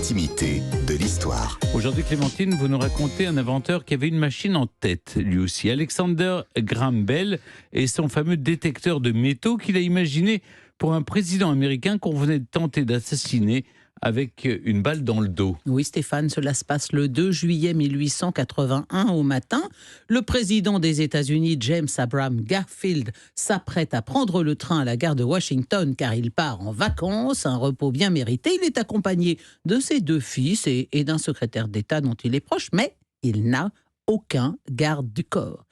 l'intimité de l'histoire. Aujourd'hui, Clémentine, vous nous racontez un inventeur qui avait une machine en tête, lui aussi. Alexander Graham Bell et son fameux détecteur de métaux qu'il a imaginé pour un président américain qu'on venait de tenter d'assassiner avec une balle dans le dos. Oui, Stéphane, cela se passe le 2 juillet 1881 au matin. Le président des États-Unis, James Abraham Garfield, s'apprête à prendre le train à la gare de Washington car il part en vacances, un repos bien mérité. Il est accompagné de ses deux fils et d'un secrétaire d'État dont il est proche, mais il n'a aucun garde du corps.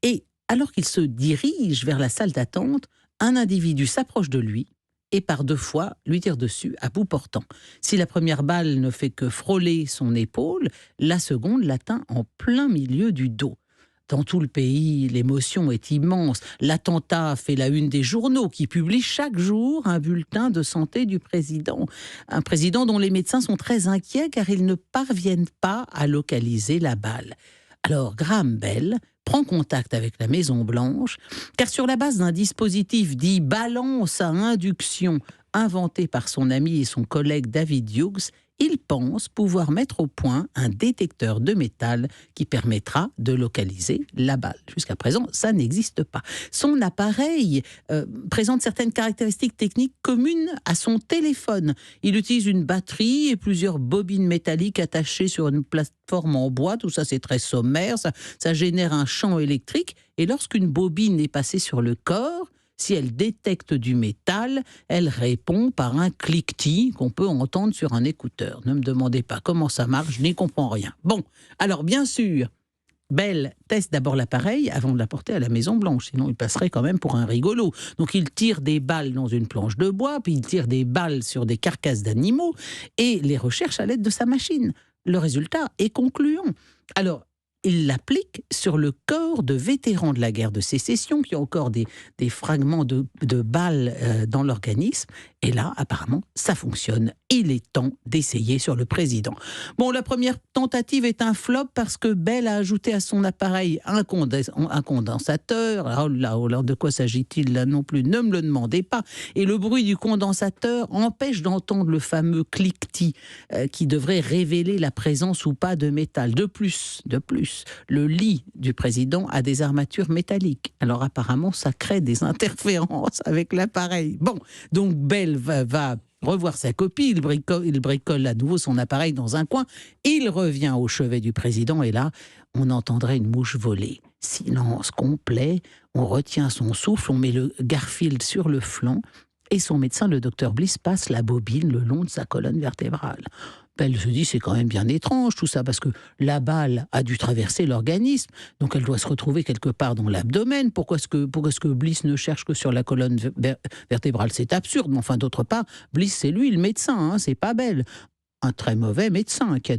Et alors qu'il se dirige vers la salle d'attente, un individu s'approche de lui et par deux fois lui tire dessus à bout portant. Si la première balle ne fait que frôler son épaule, la seconde l'atteint en plein milieu du dos. Dans tout le pays, l'émotion est immense. L'attentat fait la une des journaux qui publient chaque jour un bulletin de santé du président. Un président dont les médecins sont très inquiets car ils ne parviennent pas à localiser la balle. Alors Graham Bell prend contact avec la Maison-Blanche, car sur la base d'un dispositif dit balance à induction inventé par son ami et son collègue David Hughes, il pense pouvoir mettre au point un détecteur de métal qui permettra de localiser la balle. Jusqu'à présent, ça n'existe pas. Son appareil présente certaines caractéristiques techniques communes à son téléphone. Il utilise une batterie et plusieurs bobines métalliques attachées sur une plateforme en bois. Tout ça, c'est très sommaire. Ça génère un champ électrique. Et lorsqu'une bobine est passée sur le corps, si elle détecte du métal, elle répond par un cliquetis qu'on peut entendre sur un écouteur. Ne me demandez pas comment ça marche, je n'y comprends rien. Bon, alors bien sûr, Bell teste d'abord l'appareil avant de l'apporter à la Maison-Blanche, sinon il passerait quand même pour un rigolo. Donc il tire des balles dans une planche de bois, puis il tire des balles sur des carcasses d'animaux et les recherche à l'aide de sa machine. Le résultat est concluant. Alors, il l'applique sur le corps de vétérans de la guerre de sécession qui ont encore des fragments de balles dans l'organisme. Et là, apparemment, ça fonctionne. Il est temps d'essayer sur le président. Bon, la première tentative est un flop parce que Bell a ajouté à son appareil un condensateur. Alors, de quoi s'agit-il là non plus? Ne me le demandez pas. Et le bruit du condensateur empêche d'entendre le fameux cliquetis qui devrait révéler la présence ou pas de métal. De plus, le lit du président a des armatures métalliques. Alors apparemment, ça crée des interférences avec l'appareil. Bon, donc Bell va revoir sa copie, il bricole à nouveau son appareil dans un coin, il revient au chevet du président et là, on entendrait une mouche voler. Silence complet, on retient son souffle, on met le Garfield sur le flanc et son médecin, le docteur Bliss, passe la bobine le long de sa colonne vertébrale. Bell se dit, c'est quand même bien étrange tout ça, parce que la balle a dû traverser l'organisme, donc elle doit se retrouver quelque part dans l'abdomen. Pourquoi est-ce que Bliss ne cherche que sur la colonne vertébrale? C'est absurde, mais enfin d'autre part, Bliss c'est lui le médecin, hein, c'est pas Bell. Un très mauvais médecin qui a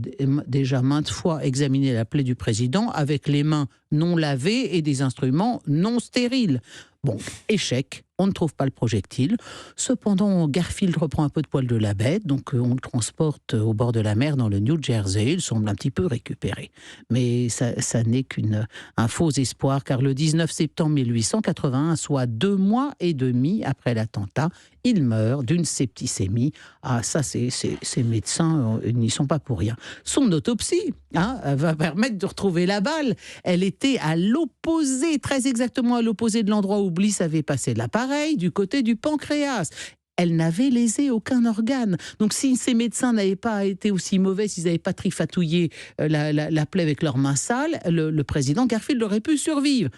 déjà maintes fois examiné la plaie du président avec les mains non lavées et des instruments non stériles. Bon, échec, on ne trouve pas le projectile. Cependant, Garfield reprend un peu de poil de la bête, donc on le transporte au bord de la mer dans le New Jersey. Il semble un petit peu récupéré. Mais ça n'est qu'un faux espoir, car le 19 septembre 1881, soit 2 mois et demi après l'attentat, il meurt d'une septicémie. Ah, ça, ces médecins n'y sont pas pour rien. Son autopsie va permettre de retrouver la balle. Elle était à l'opposé, très exactement à l'opposé de l'endroit où Bliss avait passé l'appareil, du côté du pancréas. Elle n'avait lésé aucun organe. Donc si ces médecins n'avaient pas été aussi mauvais, s'ils n'avaient pas trifatouillé la plaie avec leurs mains sales, le président Garfield aurait pu survivre.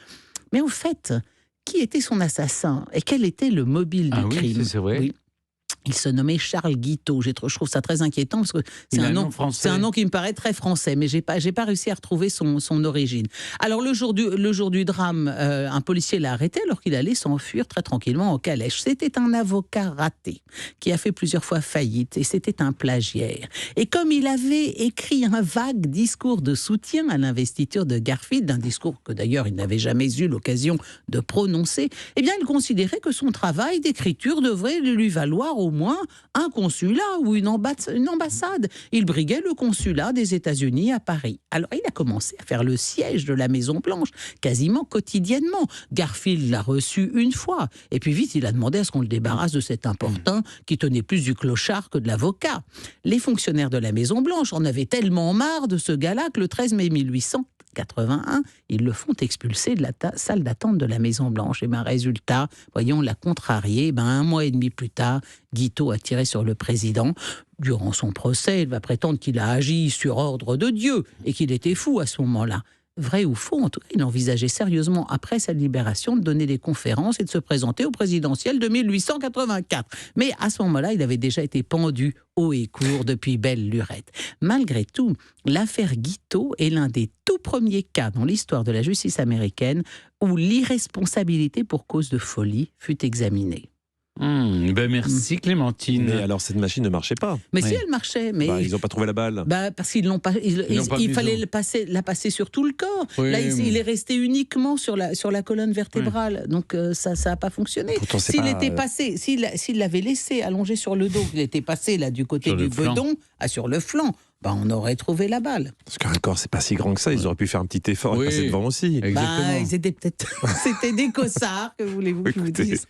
Mais au fait, qui était son assassin et quel était le mobile du crime? C'est vrai. Oui. Il se nommait Charles Guiteau. Je trouve ça très inquiétant parce que c'est un nom qui me paraît très français, mais j'ai pas réussi à retrouver son origine. Alors le jour du drame, un policier l'a arrêté alors qu'il allait s'enfuir très tranquillement en calèche. C'était un avocat raté qui a fait plusieurs fois faillite et c'était un plagiaire. Et comme il avait écrit un vague discours de soutien à l'investiture de Garfield, un discours que d'ailleurs il n'avait jamais eu l'occasion de prononcer, eh bien il considérait que son travail d'écriture devrait lui valoir au moins un consulat ou une ambassade. Il briguait le consulat des États-Unis à Paris. Alors il a commencé à faire le siège de la Maison-Blanche, quasiment quotidiennement. Garfield l'a reçu une fois, et puis vite il a demandé à ce qu'on le débarrasse de cet importun qui tenait plus du clochard que de l'avocat. Les fonctionnaires de la Maison-Blanche en avaient tellement marre de ce gars-là que le 13 mai 1881, ils le font expulser de la salle d'attente de la Maison-Blanche. Et résultat, voyons, l'a contrarié. Un mois et demi plus tard, Guiteau a tiré sur le président. Durant son procès, il va prétendre qu'il a agi sur ordre de Dieu et qu'il était fou à ce moment-là. Vrai ou faux, en tout cas, il envisageait sérieusement, après sa libération, de donner des conférences et de se présenter au présidentiel de 1884. Mais à ce moment-là, il avait déjà été pendu haut et court depuis belle lurette. Malgré tout, l'affaire Guiteau est l'un des tout premiers cas dans l'histoire de la justice américaine où l'irresponsabilité pour cause de folie fut examinée. Merci Clémentine. Mais alors cette machine ne marchait pas. Mais si elle marchait, mais ils n'ont pas trouvé la balle. Parce qu'ils l'ont pas. Il fallait la passer sur tout le corps. Oui, là, il est resté uniquement sur la colonne vertébrale. Donc ça n'a pas fonctionné. Pourtant, S'il l'avait laissé allongé sur le dos, qu'il était passé là du côté du bedon, sur le flanc. On aurait trouvé la balle. Parce qu'un corps, c'est pas si grand que ça. Ils auraient pu faire un petit effort et passer devant aussi. C'était des cossards, que voulez-vous que je vous dise.